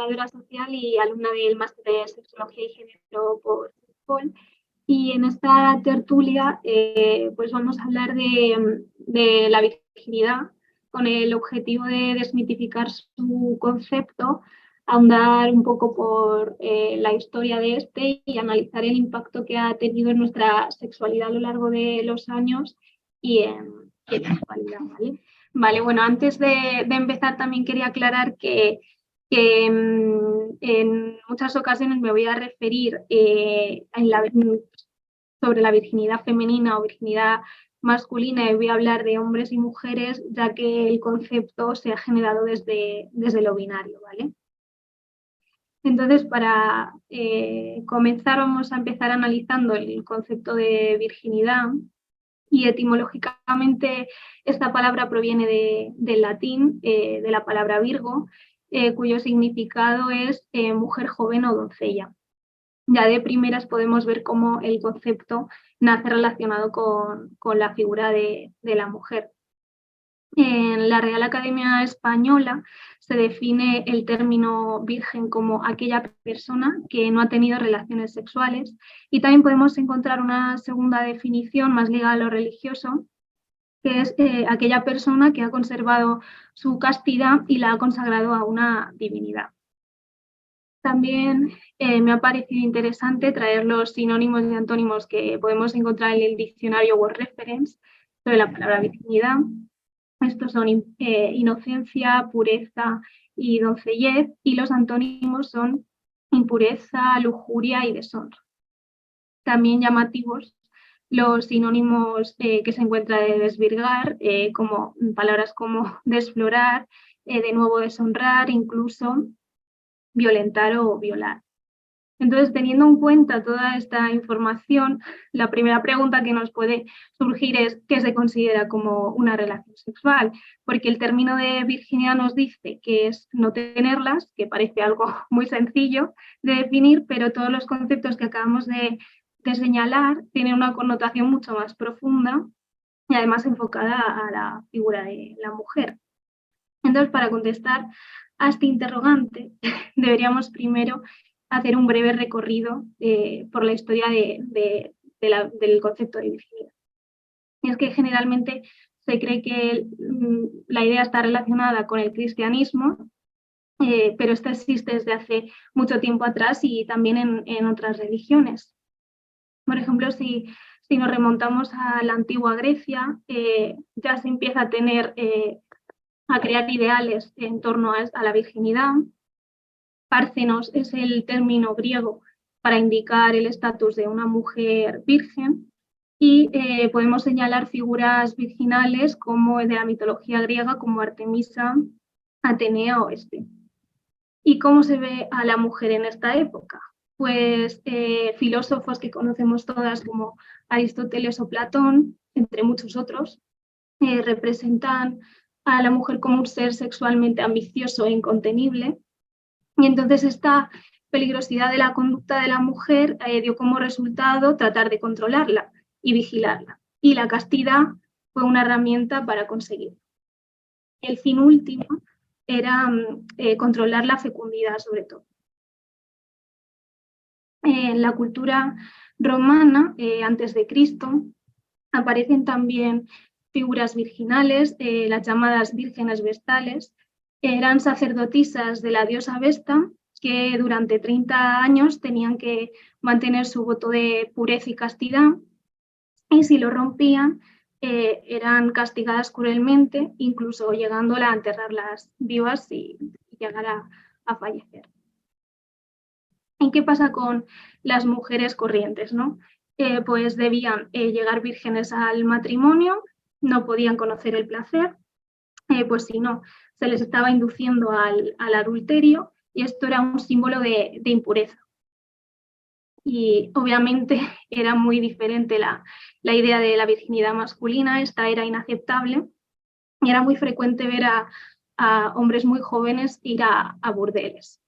divulgadora social y alumna del Máster de Sexología y Género por SEXPOL. Y en esta tertulia pues vamos a hablar de la virginidad con el objetivo de desmitificar su concepto, ahondar un poco por la historia de este y analizar el impacto que ha tenido en nuestra sexualidad a lo largo de los años y en la actualidad, ¿vale? Vale, bueno, antes de empezar también quería aclarar que en muchas ocasiones me voy a referir sobre la virginidad femenina o virginidad masculina y voy a hablar de hombres y mujeres, ya que el concepto se ha generado desde lo binario, ¿vale? Entonces, para comenzar, vamos a empezar analizando el concepto de virginidad. Y etimológicamente esta palabra proviene del latín, de la palabra virgo, cuyo significado es mujer joven o doncella. Ya de primeras podemos ver cómo el concepto nace relacionado con la figura de la mujer. En la Real Academia Española se define el término virgen como aquella persona que no ha tenido relaciones sexuales, y también podemos encontrar una segunda definición más ligada a lo religioso, que es aquella persona que ha conservado su castidad y la ha consagrado a una divinidad. También me ha parecido interesante traer los sinónimos y antónimos que podemos encontrar en el diccionario Word Reference sobre la palabra virginidad. Estos son inocencia, pureza y doncellez, y los antónimos son impureza, lujuria y deshonra. También llamativos los sinónimos que se encuentran de desvirgar, como palabras como desflorar, de nuevo deshonrar, incluso violentar o violar. Entonces, teniendo en cuenta toda esta información, la primera pregunta que nos puede surgir es ¿qué se considera como una relación sexual? Porque el término de virginidad nos dice que es no tenerlas, que parece algo muy sencillo de definir, pero todos los conceptos que acabamos de señalar tienen una connotación mucho más profunda y además enfocada a la figura de la mujer. Entonces, para contestar a este interrogante, deberíamos primero hacer un breve recorrido por la historia del concepto de virginidad. Y es que generalmente se cree que la idea está relacionada con el cristianismo, pero esta existe desde hace mucho tiempo atrás y también en otras religiones. Por ejemplo, si nos remontamos a la antigua Grecia, ya se empieza a crear ideales en torno a la virginidad. Párcenos es el término griego para indicar el estatus de una mujer virgen, y podemos señalar figuras virginales como de la mitología griega, como Artemisa, Atenea o Este. ¿Y cómo se ve a la mujer en esta época? Pues filósofos que conocemos todas como Aristóteles o Platón, entre muchos otros, representan a la mujer como un ser sexualmente ambicioso e incontenible. Y entonces esta peligrosidad de la conducta de la mujer dio como resultado tratar de controlarla y vigilarla. Y la castidad fue una herramienta para conseguirlo. El fin último era controlar la fecundidad, sobre todo. En la cultura romana, antes de Cristo, aparecen también figuras virginales, las llamadas vírgenes vestales. Eran sacerdotisas de la diosa Vesta que durante 30 años tenían que mantener su voto de pureza y castidad, y si lo rompían eran castigadas cruelmente, incluso llegándola a enterrarlas vivas y llegar a fallecer. ¿Y qué pasa con las mujeres corrientes, no? Pues debían llegar vírgenes al matrimonio, no podían conocer el placer, pues si no, se les estaba induciendo al adulterio, y esto era un símbolo de impureza. Y obviamente era muy diferente la idea de la virginidad masculina, esta era inaceptable, y era muy frecuente ver a hombres muy jóvenes ir a burdeles.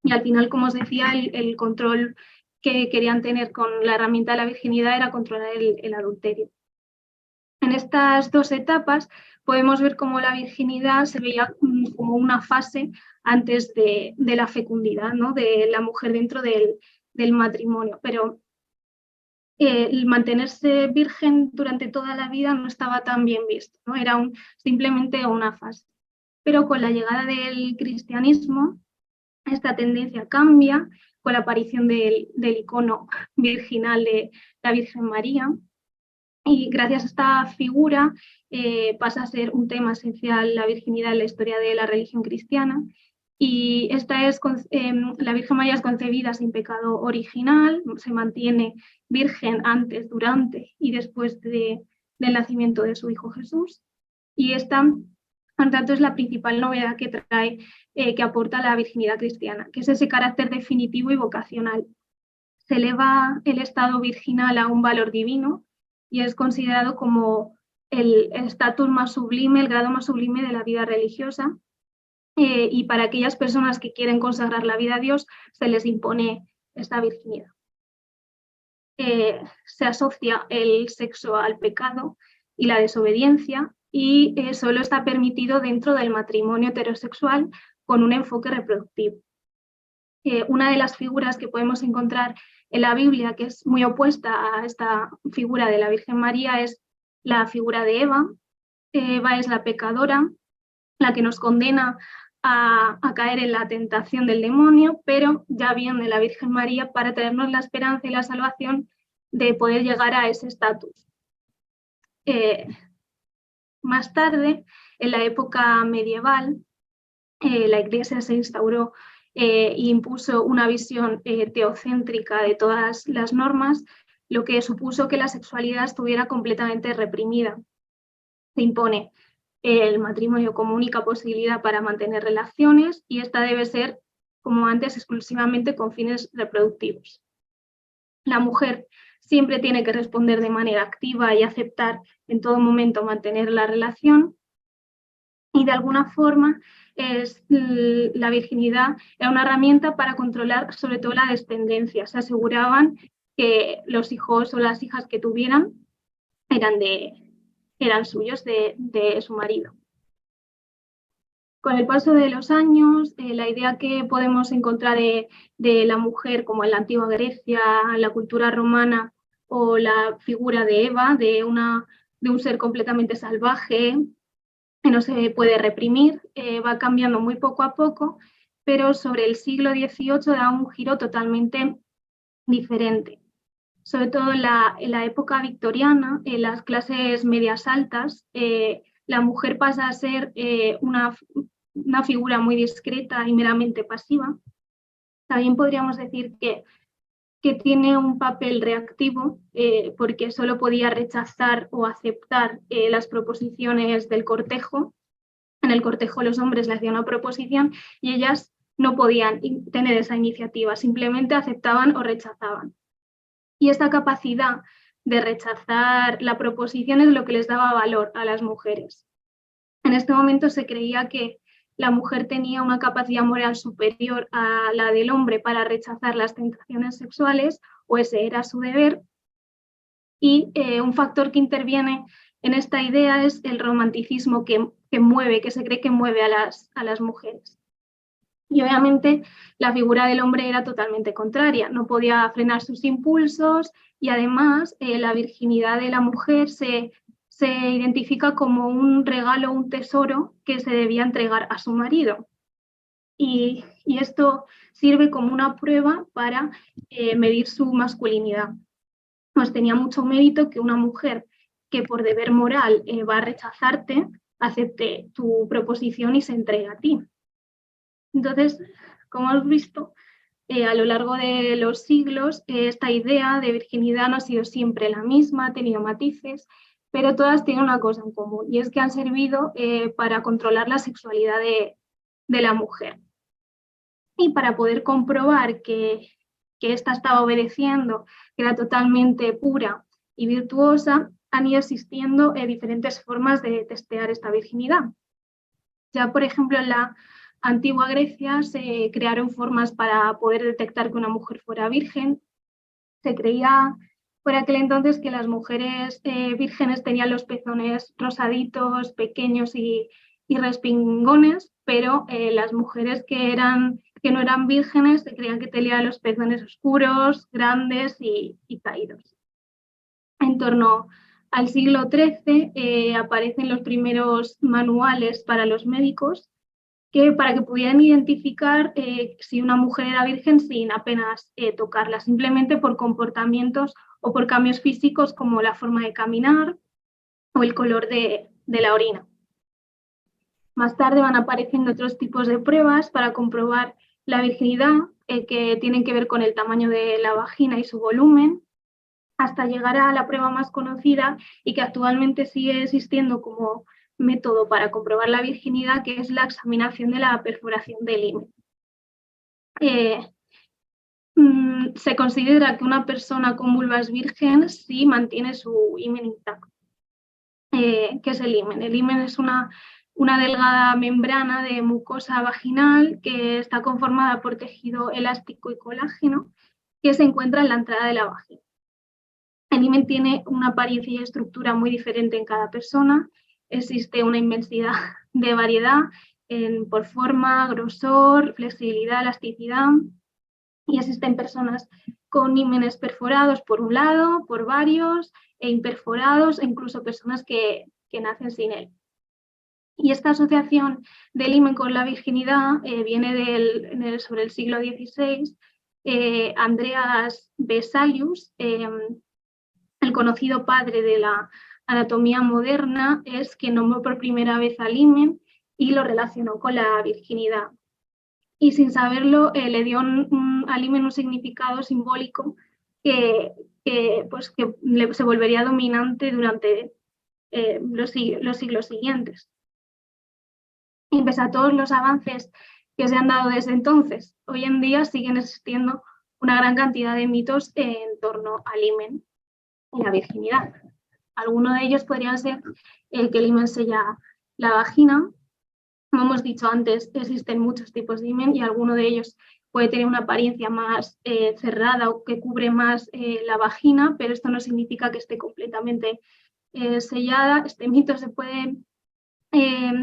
Y al final, como os decía, el control que querían tener con la herramienta de la virginidad era controlar el adulterio. En estas dos etapas podemos ver cómo la virginidad se veía como una fase antes de la fecundidad, ¿no? De la mujer dentro del matrimonio. Pero el mantenerse virgen durante toda la vida no estaba tan bien visto, ¿no? Era simplemente una fase. Pero con la llegada del cristianismo, esta tendencia cambia con la aparición del icono virginal de la Virgen María, y gracias a esta figura pasa a ser un tema esencial la virginidad en la historia de la religión cristiana. Y esta es, la Virgen María es concebida sin pecado original, se mantiene virgen antes, durante y después del nacimiento de su Hijo Jesús. Y esta, por tanto, es la principal novedad que trae, que aporta la virginidad cristiana, que es ese carácter definitivo y vocacional. Se eleva el estado virginal a un valor divino y es considerado como el estatus más sublime, el grado más sublime de la vida religiosa. Y para aquellas personas que quieren consagrar la vida a Dios, se les impone esta virginidad. Se asocia el sexo al pecado y la desobediencia, y solo está permitido dentro del matrimonio heterosexual con un enfoque reproductivo. Una de las figuras que podemos encontrar en la Biblia, que es muy opuesta a esta figura de la Virgen María, es la figura de Eva. Eva es la pecadora, la que nos condena a caer en la tentación del demonio, pero ya viene la Virgen María para traernos la esperanza y la salvación de poder llegar a ese estatus. Más tarde, en la época medieval, la Iglesia se instauró e impuso una visión teocéntrica de todas las normas, lo que supuso que la sexualidad estuviera completamente reprimida. Se impone el matrimonio como única posibilidad para mantener relaciones, y esta debe ser, como antes, exclusivamente con fines reproductivos. La mujer siempre tiene que responder de manera activa y aceptar en todo momento mantener la relación, y de alguna forma la virginidad era una herramienta para controlar sobre todo la descendencia. Se aseguraban que los hijos o las hijas que tuvieran eran suyos, de su marido. Con el paso de los años, la idea que podemos encontrar de la mujer, como en la antigua Grecia, en la cultura romana, o la figura de Eva, de un ser completamente salvaje, que no se puede reprimir, va cambiando muy poco a poco, pero sobre el siglo XVIII da un giro totalmente diferente. Sobre todo en la época victoriana, en las clases medias altas, la mujer pasa a ser una figura muy discreta y meramente pasiva. También podríamos decir que tiene un papel reactivo, porque solo podía rechazar o aceptar las proposiciones del cortejo. En el cortejo los hombres le hacían una proposición y ellas no podían tener esa iniciativa, simplemente aceptaban o rechazaban. Y esta capacidad de rechazar la proposición es lo que les daba valor a las mujeres. En este momento se creía que la mujer tenía una capacidad moral superior a la del hombre para rechazar las tentaciones sexuales, o ese era su deber. Y un factor que interviene en esta idea es el romanticismo que se cree que mueve a las mujeres. Y obviamente la figura del hombre era totalmente contraria, no podía frenar sus impulsos, y además la virginidad de la mujer se identifica como un regalo, un tesoro que se debía entregar a su marido. Y esto sirve como una prueba para medir su masculinidad. Pues tenía mucho mérito que una mujer que por deber moral va a rechazarte, acepte tu proposición y se entregue a ti. Entonces, como hemos visto, a lo largo de los siglos, esta idea de virginidad no ha sido siempre la misma, ha tenido matices, pero todas tienen una cosa en común, y es que han servido para controlar la sexualidad de la mujer. Y para poder comprobar que ésta estaba obedeciendo, que era totalmente pura y virtuosa, han ido existiendo diferentes formas de testear esta virginidad. Ya, por ejemplo, en la antigua Grecia se crearon formas para poder detectar que una mujer fuera virgen. Se creía Por aquel entonces que las mujeres vírgenes tenían los pezones rosaditos, pequeños y respingones, pero las mujeres que no eran vírgenes se creían que tenían los pezones oscuros, grandes y caídos. En torno al siglo XIII aparecen los primeros manuales para los médicos para que pudieran identificar si una mujer era virgen sin apenas tocarla, simplemente por comportamientos o por cambios físicos como la forma de caminar o el color de la orina. Más tarde van apareciendo otros tipos de pruebas para comprobar la virginidad, que tienen que ver con el tamaño de la vagina y su volumen, hasta llegar a la prueba más conocida y que actualmente sigue existiendo como método para comprobar la virginidad, que es la examinación de la perforación del himen. Se considera que una persona con vulva es virgen si mantiene su himen intacto. ¿Qué es el himen? El himen es una delgada membrana de mucosa vaginal que está conformada por tejido elástico y colágeno que se encuentra en la entrada de la vagina. El himen tiene una apariencia y estructura muy diferente en cada persona. Existe una inmensidad de variedad por forma, grosor, flexibilidad, elasticidad. Y existen personas con himenes perforados por un lado, por varios, e imperforados, e incluso personas que nacen sin él. Y esta asociación del himen con la virginidad viene sobre el siglo XVI. Andreas Vesalius, el conocido padre de la anatomía moderna, es quien nombró por primera vez al himen y lo relacionó con la virginidad. Y sin saberlo le dio al himen un significado simbólico que se volvería dominante durante los siglos siguientes. Y pese a todos los avances que se han dado desde entonces, hoy en día siguen existiendo una gran cantidad de mitos en torno al himen y la virginidad. Algunos de ellos podrían ser que el himen sella la vagina. Como hemos dicho antes, existen muchos tipos de himen y alguno de ellos puede tener una apariencia más cerrada o que cubre más la vagina, pero esto no significa que esté completamente sellada. Este mito se puede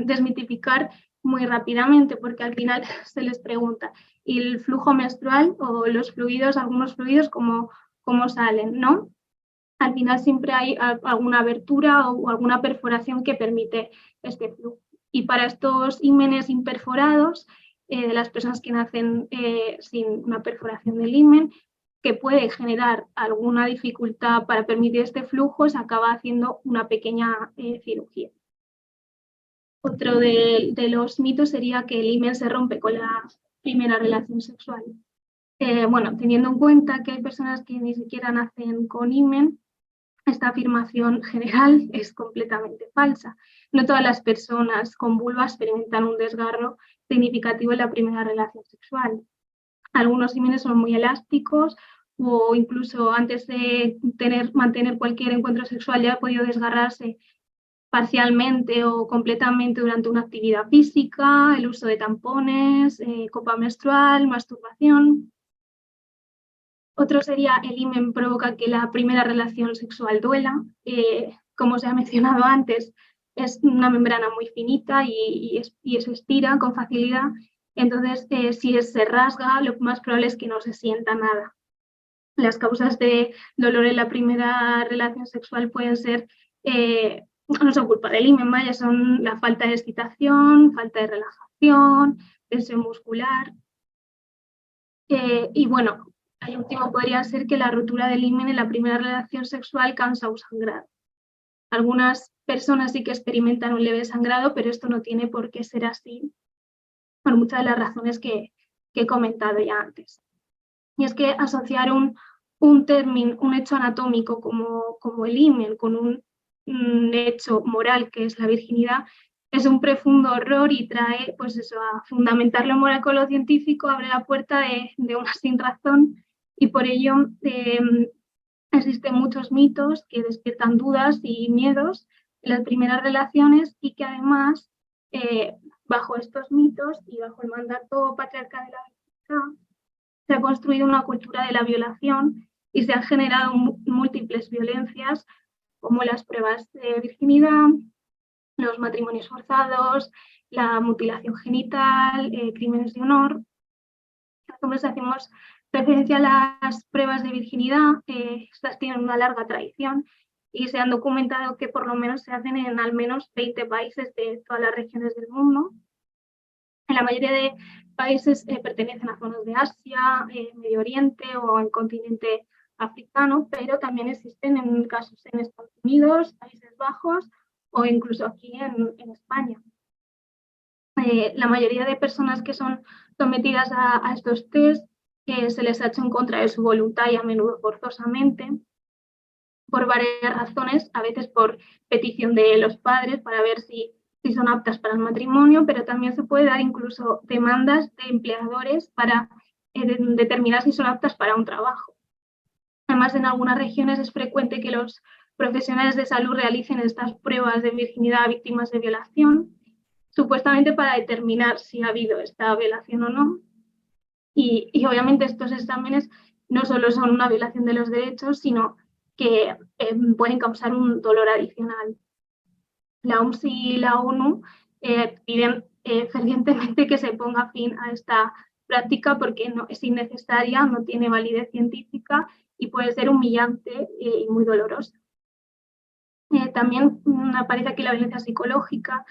desmitificar muy rápidamente porque al final se les pregunta, ¿y el flujo menstrual o los fluidos, algunos fluidos, cómo salen? ¿No? Al final siempre hay alguna abertura o alguna perforación que permite este flujo. Y para estos himenes imperforados, de las personas que nacen sin una perforación del himen, que puede generar alguna dificultad para permitir este flujo, se acaba haciendo una pequeña cirugía. Otro de los mitos sería que el himen se rompe con la primera relación sexual. Teniendo en cuenta que hay personas que ni siquiera nacen con himen, esta afirmación general es completamente falsa. No todas las personas con vulva experimentan un desgarro significativo en la primera relación sexual. Algunos himenes son muy elásticos o incluso antes de mantener cualquier encuentro sexual ya ha podido desgarrarse parcialmente o completamente durante una actividad física, el uso de tampones, copa menstrual, masturbación. Otro sería el himen provoca que la primera relación sexual duela. Como se ha mencionado antes, es una membrana muy finita y se estira con facilidad. Entonces, si se rasga, lo más probable es que no se sienta nada. Las causas de dolor en la primera relación sexual pueden ser, no son culpa del himen, vaya, son la falta de excitación, falta de relajación, tensión muscular. Y bueno, el último podría ser que la rotura del himen en la primera relación sexual causa un sangrado. Algunas personas sí que experimentan un leve sangrado, pero esto no tiene por qué ser así, por muchas de las razones que he comentado ya antes. Y es que asociar un hecho anatómico como el himen con un hecho moral que es la virginidad es un profundo error y trae a fundamentar lo moral con lo científico, abre la puerta de una sin razón y por ello existen muchos mitos que despiertan dudas y miedos en las primeras relaciones y que además bajo estos mitos y bajo el mandato patriarcal de la virginidad se ha construido una cultura de la violación y se han generado múltiples violencias como las pruebas de virginidad, los matrimonios forzados, la mutilación genital, crímenes de honor. Como hacemos referencia a las pruebas de virginidad, estas tienen una larga tradición y se han documentado que por lo menos se hacen en al menos 20 países de todas las regiones del mundo. En la mayoría de países pertenecen a zonas de Asia, Medio Oriente o el continente africano, pero también existen en casos en Estados Unidos, Países Bajos o incluso aquí en España. La mayoría de personas que son sometidas a estos test se les ha hecho en contra de su voluntad y a menudo forzosamente, por varias razones, a veces por petición de los padres para ver si son aptas para el matrimonio, pero también se puede dar incluso demandas de empleadores para determinar si son aptas para un trabajo. Además, en algunas regiones es frecuente que los profesionales de salud realicen estas pruebas de virginidad a víctimas de violación, supuestamente para determinar si ha habido esta violación o no. Y obviamente estos exámenes no solo son una violación de los derechos, sino que pueden causar un dolor adicional. La OMS y la ONU piden fervientemente que se ponga fin a esta práctica porque no, es innecesaria, no tiene validez científica y puede ser humillante y muy dolorosa. También aparece aquí la violencia psicológica.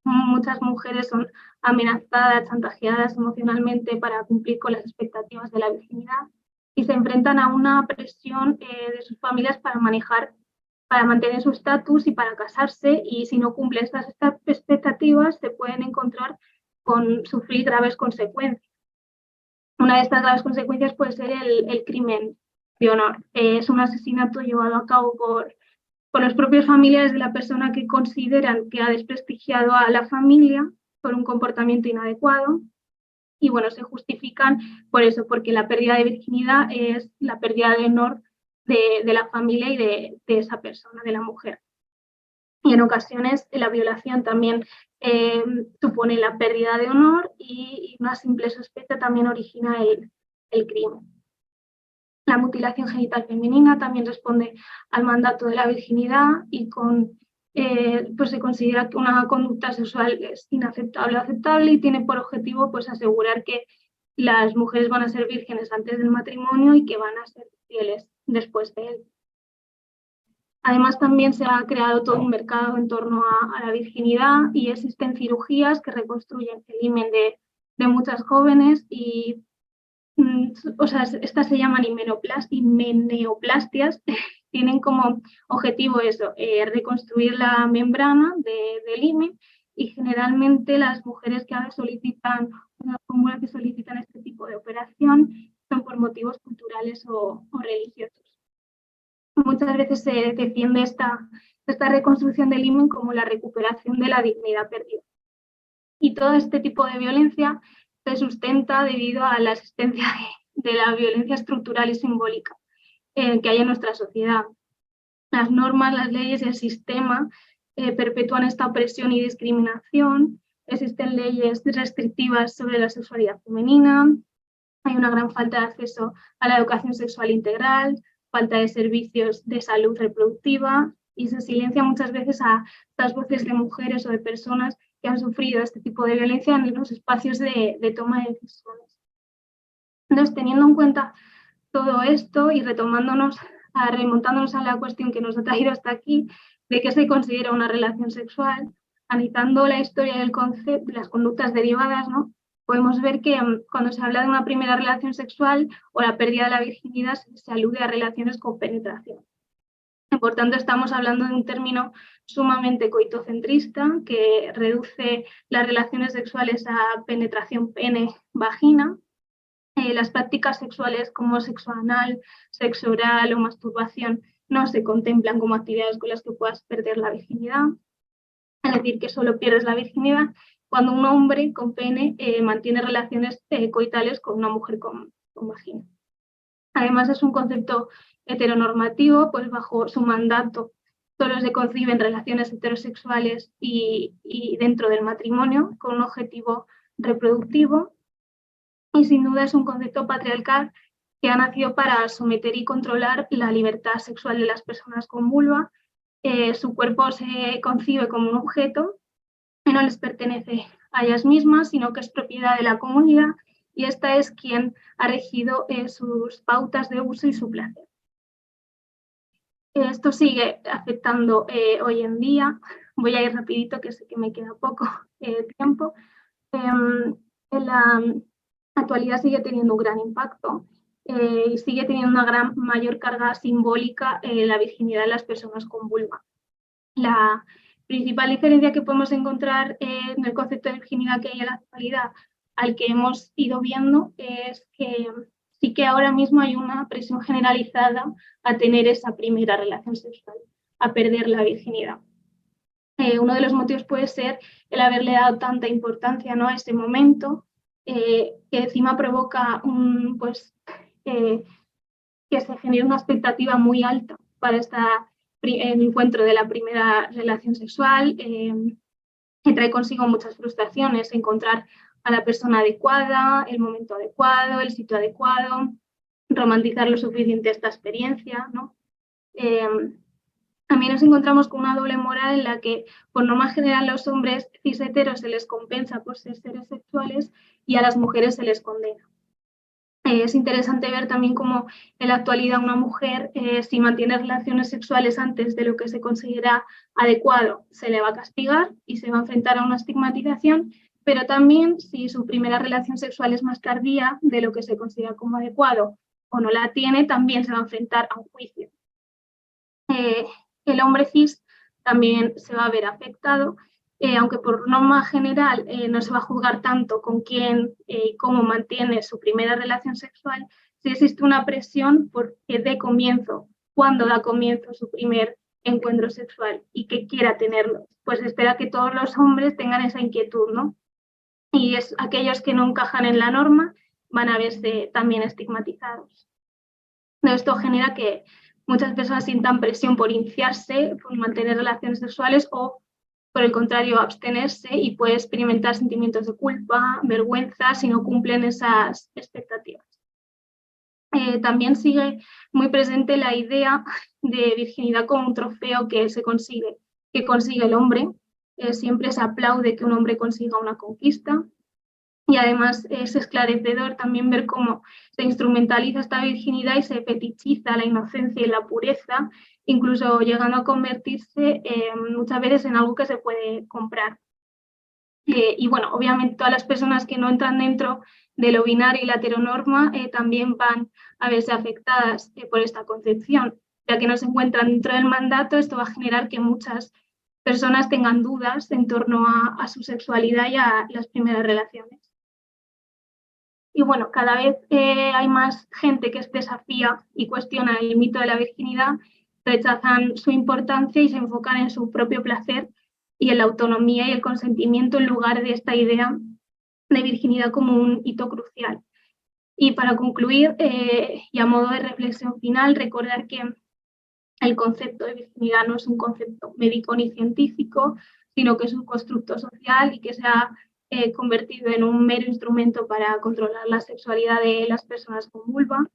Muchas mujeres son amenazadas, chantajeadas emocionalmente para cumplir con las expectativas de la virginidad y se enfrentan a una presión de sus familias para mantener su estatus y para casarse, y si no cumplen estas expectativas se pueden encontrar con sufrir graves consecuencias. Una de estas graves consecuencias puede ser el crimen de honor. Es un asesinato llevado a cabo por los propios familiares de la persona que consideran que ha desprestigiado a la familia por un comportamiento inadecuado. Y bueno, se justifican por eso, porque la pérdida de virginidad es la pérdida de honor de la familia y de esa persona, de la mujer. Y en ocasiones la violación también supone la pérdida de honor y una simple sospecha también origina el crimen. La mutilación genital femenina también responde al mandato de la virginidad y pues se considera que una conducta sexual es inaceptable o aceptable y tiene por objetivo pues asegurar que las mujeres van a ser vírgenes antes del matrimonio y que van a ser fieles después de él. Además, también se ha creado todo un mercado en torno a la virginidad y existen cirugías que reconstruyen el himen de muchas jóvenes y o sea, estas se llaman himeneoplastias, tienen como objetivo eso, reconstruir la membrana del himen, y generalmente las mujeres que solicitan este tipo de operación son por motivos culturales o religiosos. Muchas veces se defiende esta reconstrucción del himen como la recuperación de la dignidad perdida. Y todo este tipo de violencia se sustenta debido a la existencia de la violencia estructural y simbólica que hay en nuestra sociedad. Las normas, las leyes y el sistema perpetúan esta opresión y discriminación. Existen leyes restrictivas sobre la sexualidad femenina. Hay una gran falta de acceso a la educación sexual integral, falta de servicios de salud reproductiva, y se silencia muchas veces a las voces de mujeres o de personas que han sufrido este tipo de violencia en los espacios de toma de decisiones. Entonces, teniendo en cuenta todo esto y remontándonos a la cuestión que nos ha traído hasta aquí, de qué se considera una relación sexual, analizando la historia del concepto, las conductas derivadas, ¿no? Podemos ver que cuando se habla de una primera relación sexual o la pérdida de la virginidad, se alude a relaciones con penetración. Por tanto, estamos hablando de un término sumamente coitocentrista que reduce las relaciones sexuales a penetración pene-vagina. Las prácticas sexuales como sexo anal, sexo oral o masturbación no se contemplan como actividades con las que puedas perder la virginidad. Es decir, que solo pierdes la virginidad cuando un hombre con pene mantiene relaciones coitales con una mujer con vagina. Además, es un concepto heteronormativo, pues bajo su mandato solo se conciben relaciones heterosexuales y dentro del matrimonio con un objetivo reproductivo, y sin duda es un concepto patriarcal que ha nacido para someter y controlar la libertad sexual de las personas con vulva. Su cuerpo se concibe como un objeto que no les pertenece a ellas mismas, sino que es propiedad de la comunidad, y esta es quien ha regido sus pautas de uso y su placer. Esto sigue afectando hoy en día. Voy a ir rapidito, que sé que me queda poco tiempo. En la actualidad sigue teniendo un gran impacto y sigue teniendo una mayor carga simbólica la virginidad de las personas con vulva. La principal diferencia que podemos encontrar en el concepto de virginidad que hay en la actualidad al que hemos ido viendo es que sí que ahora mismo hay una presión generalizada a tener esa primera relación sexual, a perder la virginidad. Uno de los motivos puede ser el haberle dado tanta importancia, ¿no?, a ese momento, que encima provoca que se genere una expectativa muy alta para el encuentro de la primera relación sexual, que trae consigo muchas frustraciones, encontrar a la persona adecuada, el momento adecuado, el sitio adecuado, romantizar lo suficiente esta experiencia, ¿no? También nos encontramos con una doble moral en la que, por norma general, a los hombres cis heteros se les compensa por ser seres sexuales y a las mujeres se les condena. Es interesante ver también cómo en la actualidad una mujer, si mantiene relaciones sexuales antes de lo que se considera adecuado, se le va a castigar y se va a enfrentar a una estigmatización, pero también si su primera relación sexual es más tardía de lo que se considera como adecuado o no la tiene, también se va a enfrentar a un juicio. El hombre cis también se va a ver afectado, aunque por norma general no se va a juzgar tanto con quién y cómo mantiene su primera relación sexual, sí existe una presión porque dé comienzo, cuando da comienzo su primer encuentro sexual y que quiera tenerlo. Pues espera que todos los hombres tengan esa inquietud, ¿no? Y aquellos que no encajan en la norma van a verse también estigmatizados. Esto genera que muchas personas sientan presión por iniciarse, por mantener relaciones sexuales o, por el contrario, abstenerse, y puede experimentar sentimientos de culpa, vergüenza si no cumplen esas expectativas. También sigue muy presente la idea de virginidad como un trofeo que consigue el hombre. Siempre se aplaude que un hombre consiga una conquista. Y además es esclarecedor también ver cómo se instrumentaliza esta virginidad y se fetichiza la inocencia y la pureza, incluso llegando a convertirse muchas veces en algo que se puede comprar. Y bueno, obviamente todas las personas que no entran dentro de lo binario y la heteronorma también van a verse afectadas por esta concepción, ya que no se encuentran dentro del mandato. Esto va a generar que muchas personas tengan dudas en torno a su sexualidad y a las primeras relaciones. Y bueno, cada vez hay más gente que desafía y cuestiona el mito de la virginidad, rechazan su importancia y se enfocan en su propio placer y en la autonomía y el consentimiento en lugar de esta idea de virginidad como un hito crucial. Y para concluir, y a modo de reflexión final, recordar que el concepto de virginidad no es un concepto médico ni científico, sino que es un constructo social y que se ha convertido en un mero instrumento para controlar la sexualidad de las personas con vulva.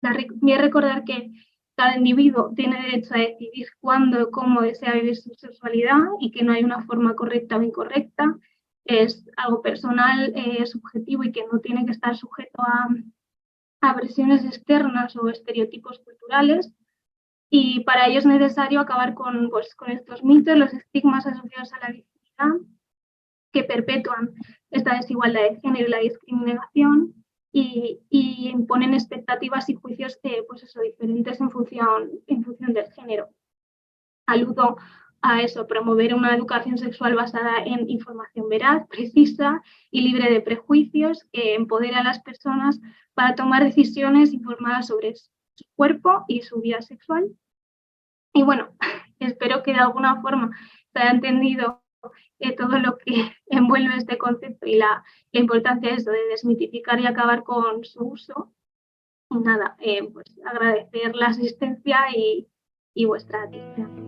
También recordar que cada individuo tiene derecho a decidir cuándo y cómo desea vivir su sexualidad y que no hay una forma correcta o incorrecta. Es algo personal, subjetivo, y que no tiene que estar sujeto a presiones externas o estereotipos culturales. Y para ello es necesario acabar con estos mitos, los estigmas asociados a la virginidad, que perpetúan esta desigualdad de género y la discriminación, y imponen expectativas y juicios diferentes en función del género. Aludo a eso, promover una educación sexual basada en información veraz, precisa y libre de prejuicios, que empodera a las personas para tomar decisiones informadas sobre su cuerpo y su vida sexual. Y bueno, espero que de alguna forma se haya entendido todo lo que envuelve este concepto y la importancia de eso, de desmitificar y acabar con su uso. Y nada, pues agradecer la asistencia y vuestra atención.